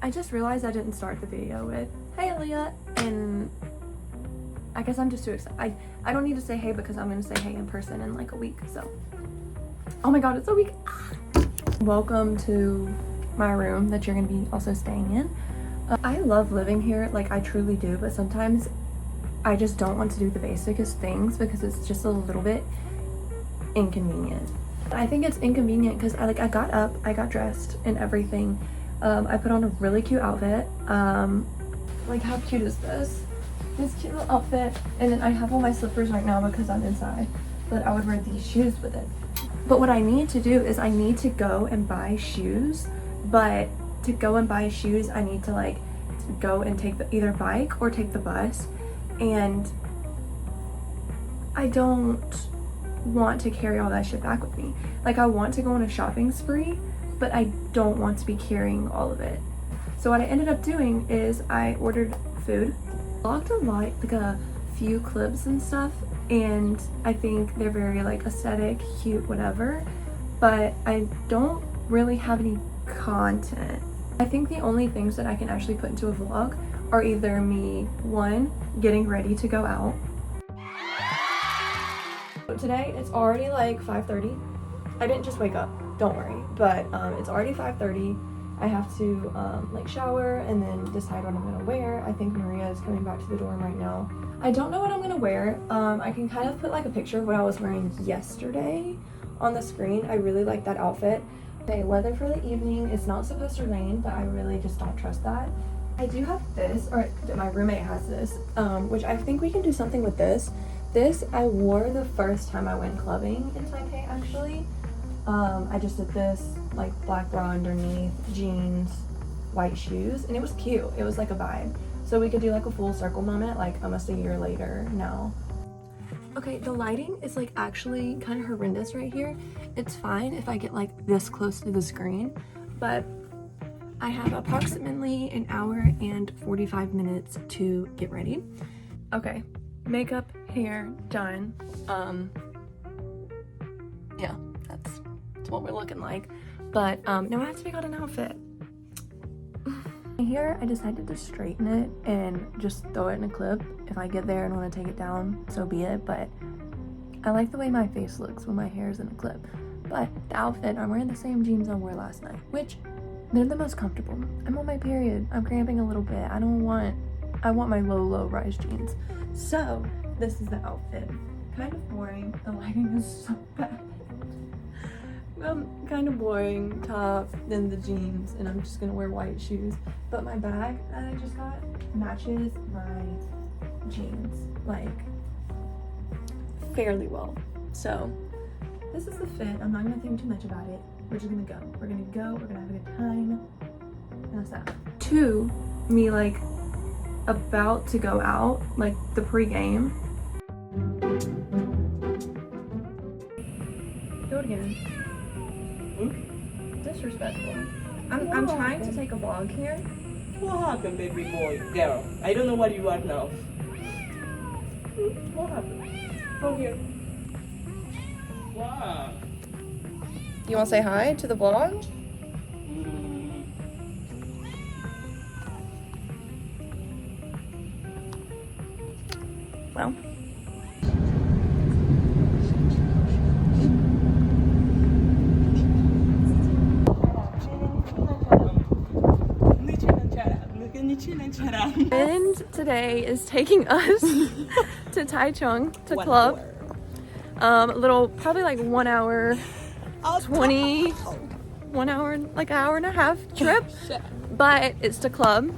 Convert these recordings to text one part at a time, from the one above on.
I just realized I didn't start the video with "Hey Aaliyah," and I guess I'm just too excited. I don't need to say hey because I'm gonna say hey in person in like a week. So, oh my god, it's a week. Welcome to my room that you're gonna be also staying in. I love living here, like I truly do, but sometimes I just don't want to do the basicest things because it's just a little bit inconvenient. I think it's inconvenient because I got up, I got dressed and everything. I put on a really cute outfit. Like how cute is this? This cute little outfit. And then I have all my slippers right now because I'm inside, but I would wear these shoes with it. But what I need to do is I need to go and buy shoes, but to go and buy shoes, I need to like go and take the either bike or take the bus. And I don't want to carry all that shit back with me. Like I want to go on a shopping spree, but I don't want to be carrying all of it. So what I ended up doing is I ordered food, logged a lot, like a few clips and stuff, and I think they're very like aesthetic, cute, whatever, but I don't really have any content. I think the only things that I can actually put into a vlog are either me, one, getting ready to go out. So today it's already like 5:30. I didn't just wake up, don't worry, but it's already 5:30. I have to like shower and then decide what I'm gonna wear. I think Maria is coming back to the dorm right now. I don't know what I'm gonna wear. I can kind of put like a picture of what I was wearing yesterday on the screen. I really like that outfit. Okay, weather for the evening. It's not supposed to rain, but I really just don't trust that. I do have this, or my roommate has this, which I think we can do something with this. This I wore the first time I went clubbing in Taipei, actually. I just did this, like black bra underneath, jeans, white shoes, and it was cute. It was like a vibe. So we could do like a full circle moment, like almost a year later now. Okay, the lighting is like actually kind of horrendous right here. It's fine if I get like this close to the screen, but I have approximately an hour and 45 minutes to get ready. Okay, makeup, hair, done. Yeah, that's what we're looking like. But now I have to pick out an outfit. Here I decided to straighten it and just throw it in a clip. If I get there and want to take it down, so be it, but I like the way my face looks when my hair is in a clip. But the outfit, I'm wearing the same jeans I wore last night, which they're the most comfortable. I'm on my period. I'm cramping a little bit. I want my low rise jeans. So this is the outfit. Kind of boring. The lighting is so bad. Kind of boring top, then the jeans, and I'm just gonna wear white shoes. But my bag that I just got matches my jeans like fairly well. So this is the fit. I'm not gonna think too much about it. We're just gonna go. We're gonna have a good time. And that's that. To me, like about to go out, like the pre-game. Do it again. Disrespectful. I'm trying to take a vlog here. What happened, baby boy? Girl, I don't know what you want now. What happened? Come here. Wow. You want to say hi to the vlog? Well, charan. And today is taking us to Taichung to club. A little, probably like 1 hour, 1 hour, like an hour and a half trip. But it's to club.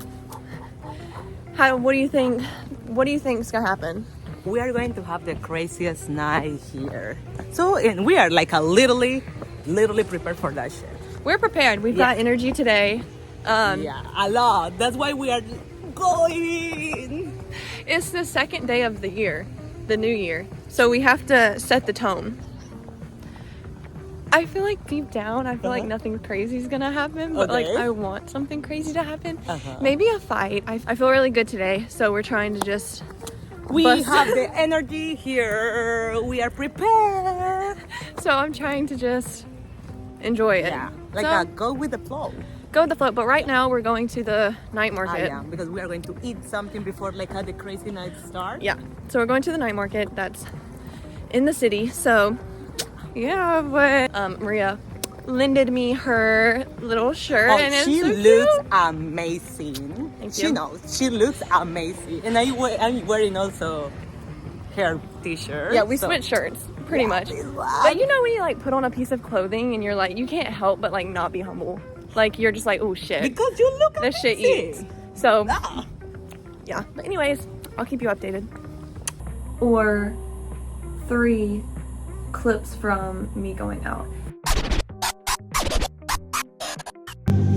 What do you think? What do you think is gonna happen? We are going to have the craziest night here. So, and we are like literally prepared for that shit. We're prepared. We've got energy today. Yeah, a lot. That's why we are going. It's the second day of the year, the new year. So we have to set the tone. I feel like deep down, I feel like nothing crazy is gonna happen, but like I want something crazy to happen. Maybe a fight. I feel really good today, so we're trying to just. We have the energy here. We are prepared. So I'm trying to just enjoy it. Yeah, go with the flow. Go with the flow. But right now we're going to the night market. Yeah, because we are going to eat something before like the crazy night starts. Yeah. So we're going to the night market. That's in the city. So yeah, but Maria lended me her little shirt, and it's she so looks cute. amazing. Thank She you. knows. She looks amazing, and I'm wearing also her t-shirt. Yeah, we switched shirts pretty much. But you know when you like put on a piece of clothing and you're like, you can't help but like not be humble. Like you're just like, oh shit, because you look this shit eats. So yeah. But anyways, I'll keep you updated. Or 3 clips from me going out.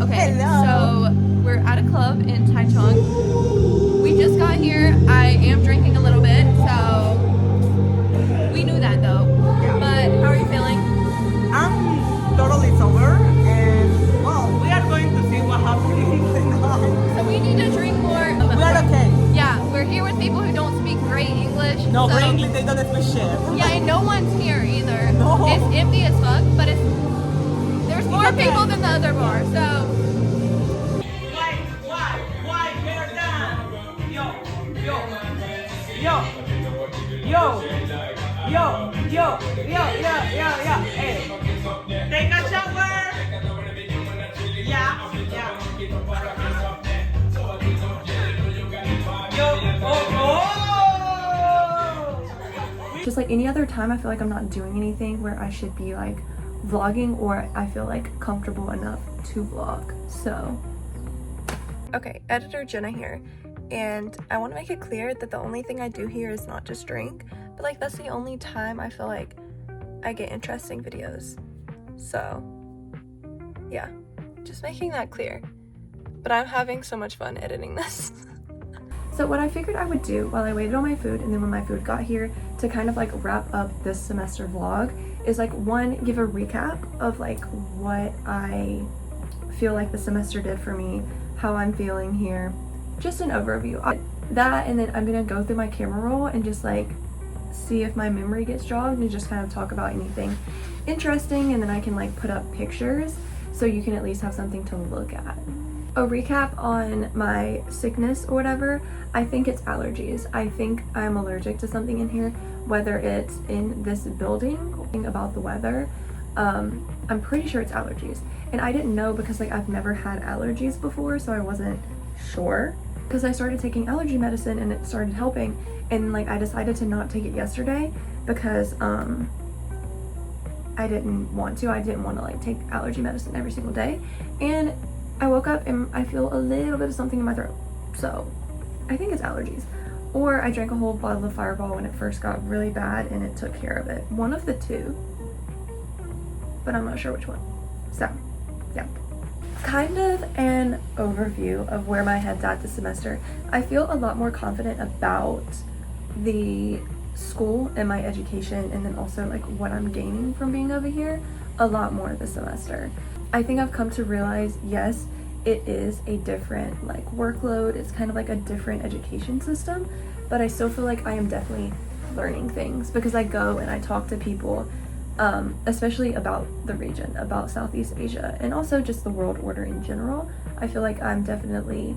Okay, so we're at a club in Taichung. We just got here. I am drinking a little bit, so we knew that though. But how are you feeling? I'm totally sober, and well, we are going to see what happens tonight. So we need to drink more. We are okay. Yeah, we're here with people who don't speak great English. No, so, great English, they don't speak shit. Yeah, and no one's here either. No. It's empty as fuck, but there's more people than the other bar, so. Why, hair down. Yo. Hey, take a shower. Yeah. Just like any other time, I feel like I'm not doing anything where I should be like vlogging, or I feel like comfortable enough to vlog. So okay, editor Jenna here, and I want to make it clear that the only thing I do here is not just drink, but like that's the only time I feel like I get interesting videos. So yeah, just making that clear. But I'm having so much fun editing this. So what I figured I would do while I waited on my food, and then when my food got here, to kind of like wrap up this semester vlog, is like one, give a recap of like what I feel like the semester did for me, how I'm feeling here, just an overview. That, and then I'm gonna go through my camera roll and just like see if my memory gets jogged and just kind of talk about anything interesting, and then I can like put up pictures so you can at least have something to look at. A recap on my sickness or whatever, I think it's allergies. I think I'm allergic to something in here, whether it's in this building, about the weather. I'm pretty sure it's allergies. And I didn't know because like I've never had allergies before, so I wasn't sure. Because I started taking allergy medicine and it started helping, and like I decided to not take it yesterday because I didn't want to. I didn't want to like take allergy medicine every single day. And I woke up and I feel a little bit of something in my throat. So I think it's allergies. Or I drank a whole bottle of Fireball when it first got really bad and it took care of it. One of the two, but I'm not sure which one. So yeah. Kind of an overview of where my head's at this semester. I feel a lot more confident about the school and my education, and then also like what I'm gaining from being over here a lot more this semester. I think I've come to realize, yes, it is a different like workload. It's kind of like a different education system, but I still feel like I am definitely learning things because I go and I talk to people, especially about the region, about Southeast Asia, and also just the world order in general. I feel like I'm definitely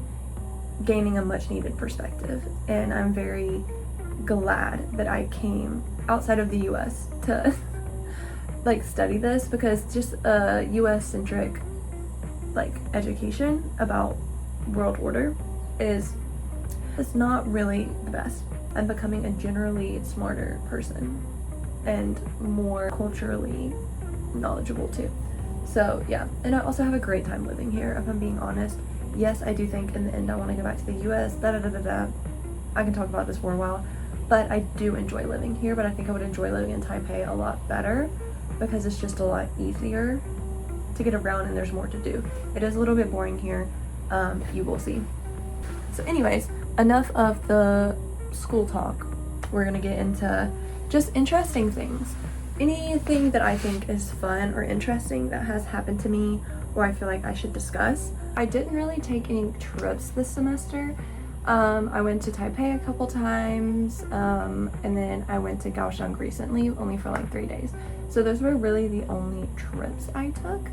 gaining a much needed perspective, and I'm very glad that I came outside of the US to like study this, because just US centric like education about world order is it's not really the best. I'm becoming a generally smarter person and more culturally knowledgeable too. So yeah, and I also have a great time living here, if I'm being honest. Yes, I do think in the end I want to go back to the US, I can talk about this for a while, but I do enjoy living here, but I think I would enjoy living in Taipei a lot better because it's just a lot easier to get around and there's more to do. It is a little bit boring here, you will see. So anyways, enough of the school talk. We're gonna get into just interesting things. Anything that I think is fun or interesting that has happened to me or I feel like I should discuss. I didn't really take any trips this semester. I went to Taipei a couple times, and then I went to Kaohsiung recently, only for like 3 days. So those were really the only trips I took.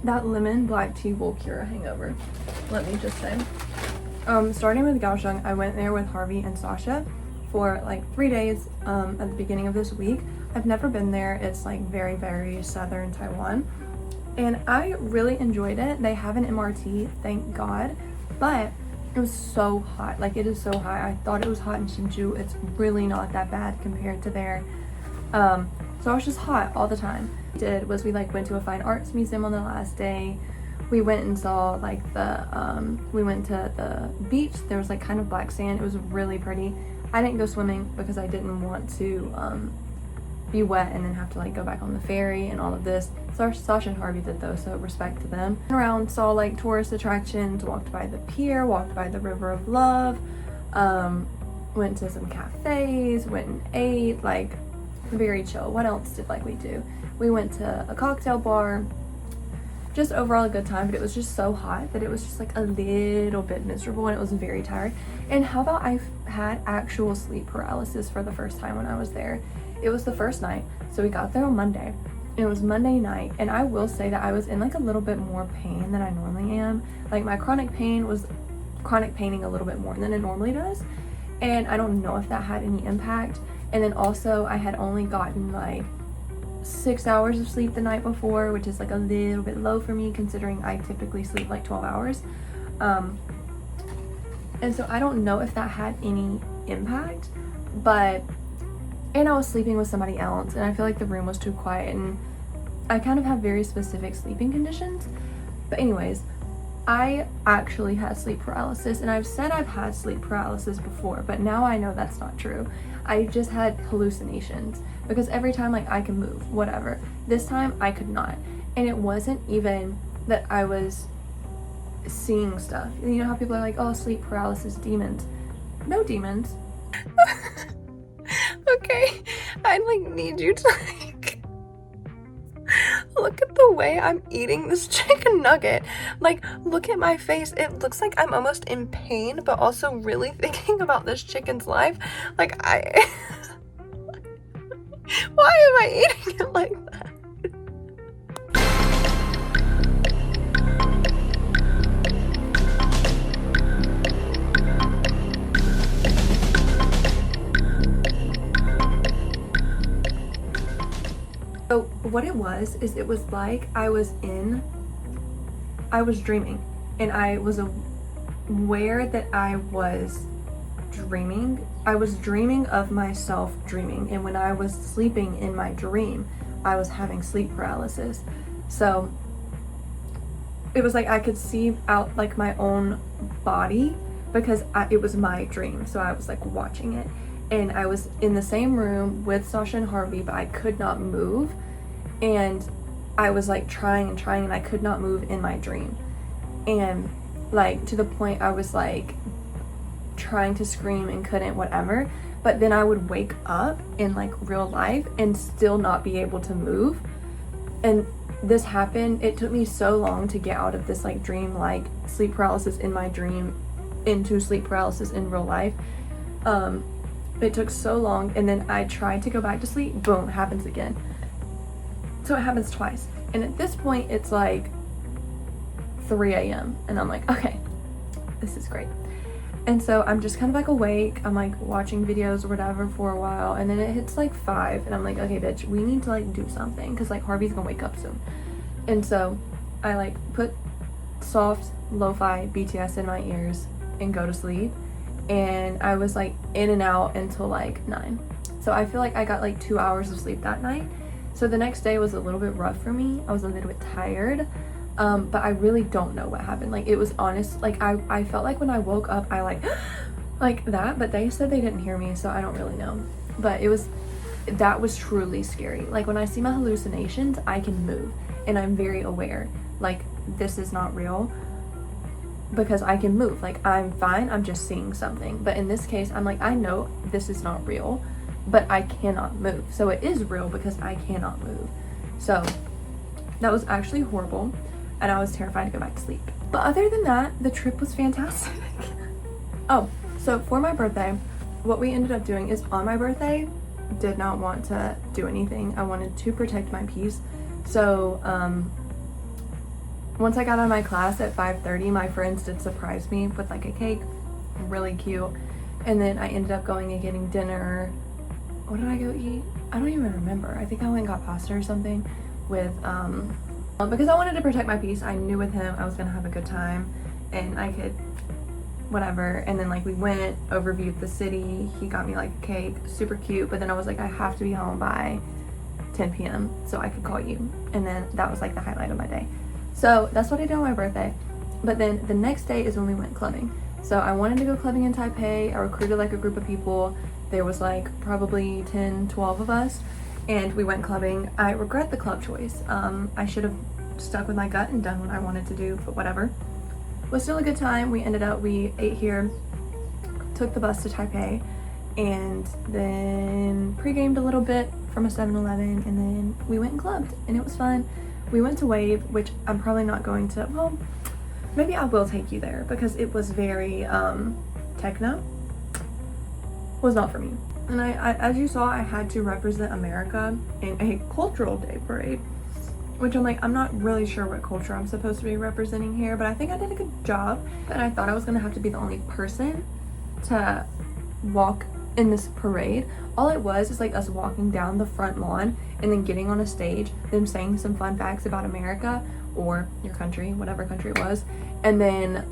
That lemon black tea will cure a hangover, let me just say. Starting with Kaohsiung, I went there with Harvey and Sasha for like 3 days at the beginning of this week. I've never been there. It's like very, very southern Taiwan. And I really enjoyed it. They have an MRT, thank God. But it was so hot. Like, it is so hot. I thought it was hot in Hsinchu. It's really not that bad compared to there. So I was just hot all the time. What we did was we like went to a fine arts museum on the last day. We went and saw like we went to the beach. There was like kind of black sand. It was really pretty. I didn't go swimming because I didn't want to be wet and then have to like go back on the ferry and all of this. So Sasha and Harvey did though, so respect to them. Went around, saw like tourist attractions, walked by the pier, walked by the River of Love, went to some cafes, went and ate, like very chill. What else did like we do? We went to a cocktail bar. Just overall a good time, but it was just so hot that it was just like a little bit miserable and it was very tired. And how about I had actual sleep paralysis for the first time when I was there. It was the first night, so we got there on Monday. It was Monday night, and I will say that I was in like a little bit more pain than I normally am. Like my chronic pain was chronic paining a little bit more than it normally does, and I don't know if that had any impact. And then also I had only gotten like 6 hours of sleep the night before, which is like a little bit low for me considering I typically sleep like 12 hours. And so I don't know if that had any impact, and I was sleeping with somebody else and I feel like the room was too quiet, and I kind of have very specific sleeping conditions. But anyways, I actually had sleep paralysis, and I've said I've had sleep paralysis before, but now I know that's not true. I just had hallucinations because every time like I can move, whatever. This time I could not. And it wasn't even that I was seeing stuff. You know how people are like, oh, sleep paralysis, demons. No demons. Okay, I like need you to like look at the way I'm eating this chicken nugget. Like, look at my face. It looks like I'm almost in pain, but also really thinking about this chicken's life. Like, why am I eating it like that? So what it was is it was like I was dreaming, and I was aware that I was dreaming. I was dreaming of myself dreaming, and when I was sleeping in my dream, I was having sleep paralysis. So it was like I could see out like my own body because it was my dream. So I was like watching it. And I was in the same room with Sasha and Harvey, but I could not move. And I was like trying and I could not move in my dream. And like to the point I was like trying to scream and couldn't, whatever. But then I would wake up in like real life and still not be able to move. And this happened, it took me so long to get out of this like dream, like sleep paralysis in my dream into sleep paralysis in real life. It took so long, and then I tried to go back to sleep, boom, happens again. So it happens twice. And at this point, it's like 3 a.m. and I'm like, okay, this is great. And so I'm just kind of like awake. I'm like watching videos or whatever for a while, and then it hits like 5 and I'm like, okay, bitch, we need to like do something because like Harvey's gonna wake up soon. And so I like put soft lo-fi BTS in my ears and go to sleep. And I was like in and out until like 9. So I feel like I got like 2 hours of sleep that night. So the next day was a little bit rough for me. I was a little bit tired. But I really don't know what happened. Like, it was honest. Like, I felt like when I woke up, I like that. But they said they didn't hear me, so I don't really know. But that was truly scary. Like, when I see my hallucinations, I can move. And I'm very aware. Like, this is not real. Because I can move. Like, I'm fine. I'm just seeing something. But in this case, I'm like, I know this is not real. But I cannot move. So it is real because I cannot move. So that was actually horrible. And I was terrified to go back to sleep. But other than that, the trip was fantastic. Oh, so for my birthday, what we ended up doing is on my birthday, did not want to do anything. I wanted to protect my peace. So once I got out of my class at 5:30, my friends did surprise me with like a cake, really cute. And then I ended up going and getting dinner. What did I go eat? I don't even remember. I think I went and got pasta or something with because I wanted to protect my peace. I knew with him I was gonna have a good time and I could whatever. And then like we went, overviewed the city. He got me like a cake, super cute. But then I was like, I have to be home by 10 p.m. so I could call you. And then that was like the highlight of my day. So that's what I did on my birthday. But then the next day is when we went clubbing. So I wanted to go clubbing in Taipei. I recruited like a group of people. There was like probably 10, 12 of us. And we went clubbing. I regret the club choice. I should have stuck with my gut and done what I wanted to do, but whatever. It was still a good time. We ate here, took the bus to Taipei, and then pre-gamed a little bit from a 7-Eleven, and then we went and clubbed, and it was fun. We went to Wave, which I'm probably not going to, well, maybe I will take you there, because it was very techno. Was not for me. And I, as you saw, I had to represent America in a cultural day parade, which I'm like, I'm not really sure what culture I'm supposed to be representing here, but I think I did a good job. And I thought I was gonna have to be the only person to walk in this parade. All it was is like us walking down the front lawn and then getting on a stage, them saying some fun facts about America or your country, whatever country it was, and then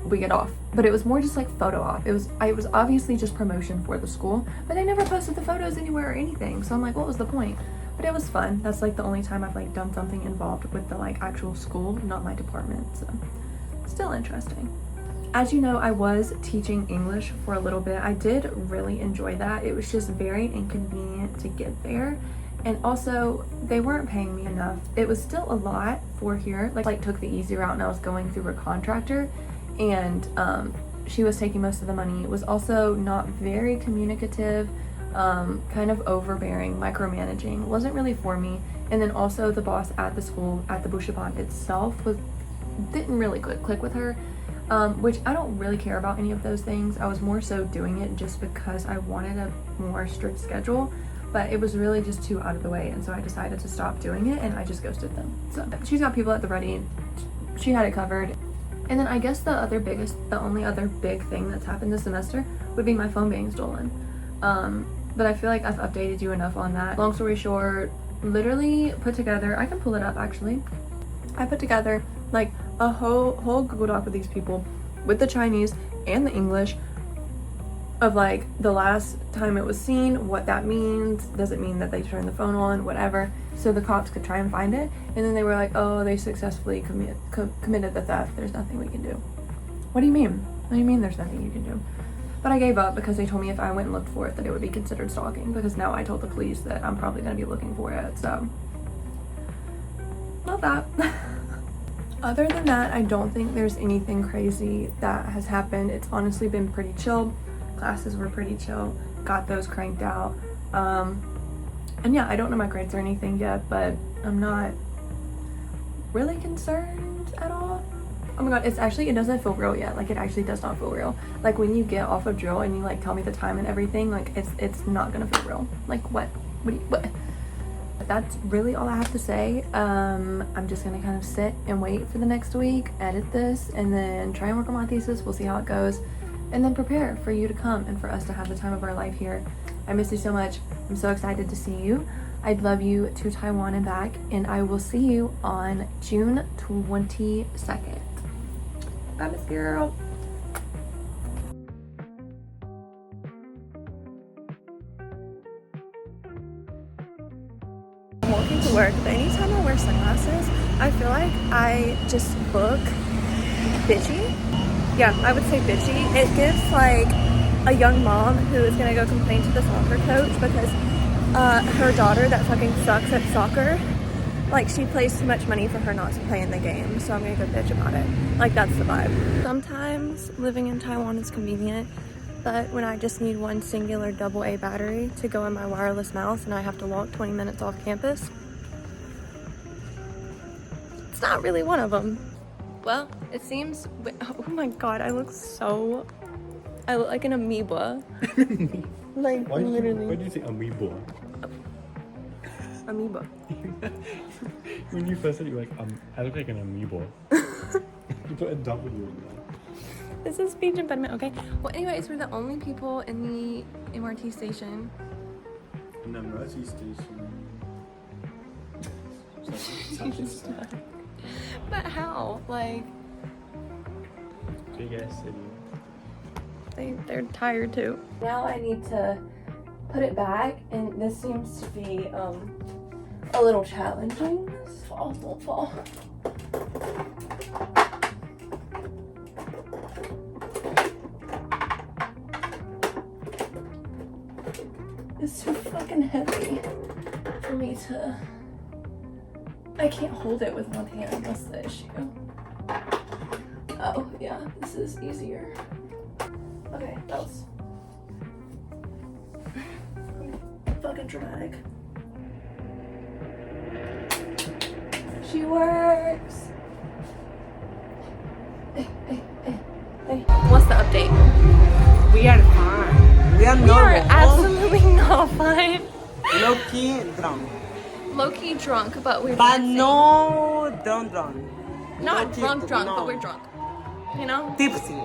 we get off. But it was more just like photo op. It was obviously just promotion for the school, but they never posted the photos anywhere or anything. So I'm like, what was the point? But it was fun. That's like the only time I've like done something involved with the like actual school, not my department. So still interesting. As you know, I was teaching English for a little bit. I did really enjoy that. It was just very inconvenient to get there. And also they weren't paying me enough. It was still a lot for here. Like took the easy route and I was going through a contractor, and she was taking most of the money. It was also not very communicative, kind of overbearing, micromanaging. Wasn't really for me. And then also the boss at the school, at the Bushiban itself, didn't really click with her, which I don't really care about any of those things. I was more so doing it just because I wanted a more strict schedule, but it was really just too out of the way, and so I decided to stop doing it and I just ghosted them. So she's got people at the ready. She had it covered. And then I guess the only other big thing that's happened this semester would be my phone being stolen. But I feel like I've updated you enough on that. Long story short, literally put together, I can pull it up actually. I put together like a whole Google Doc with these people, with the Chinese and the English, of like the last time it was seen, what that means, does it mean that they turned the phone on, whatever, so the cops could try and find it. And then they were like, oh, they successfully committed the theft, there's nothing we can do. What do you mean? What do you mean there's nothing you can do? But I gave up because they told me if I went and looked for it that it would be considered stalking, because now I told the police that I'm probably going to be looking for it, so not that. Other than that, I don't think there's anything crazy that has happened. It's honestly been pretty chill. Classes were pretty chill, got those cranked out, and yeah, I don't know my grades or anything yet, but I'm not really concerned at all. Oh my god, it doesn't feel real yet. Like, it actually does not feel real. Like, when you get off of drill and you like tell me the time and everything, like it's not gonna feel real. Like, what? But that's really all I have to say. I'm just gonna kind of sit and wait for the next week, edit this, and then try and work on my thesis. We'll see how it goes, and then prepare for you to come and for us to have the time of our life here. I miss you so much. I'm so excited to see you. I'd love you to Taiwan and back, and I will see you on June 22nd. Bye, Miss Girl. I'm walking to work, but anytime I wear sunglasses, I feel like I just look bitchy. Yeah, I would say bitchy. It gives like a young mom who is gonna go complain to the soccer coach because her daughter that fucking sucks at soccer, like she pays too much money for her not to play in the game, so I'm gonna go bitch about it. Like that's the vibe. Sometimes living in Taiwan is convenient, but when I just need one singular AA battery to go in my wireless mouse and I have to walk 20 minutes off campus, it's not really one of them. Well, it seems, oh my god, I look like an amoeba. Like Why literally. do you say amoeba? Amoeba. When you first said it, you were like, I look like an amoeba. You put a W in there. This is speech impediment, okay? Well, anyways, we're the only people in the MRT station. In the Mercy station. But how? Like, Big ass city. they're tired too. Now I need to put it back, and this seems to be a little challenging. This fall, don't fall. It's too fucking heavy for me to. I can't hold it with one hand. That's the issue. Oh yeah, this is easier. Okay, that was fucking dramatic. She works. Hey. What's the update? We are fine. We are We normal. are absolutely not fine. Low key drunk. Low key drunk, but we're But dancing. no drunk. Not Low-key drunk, no. but we're drunk. You know? Tipsy.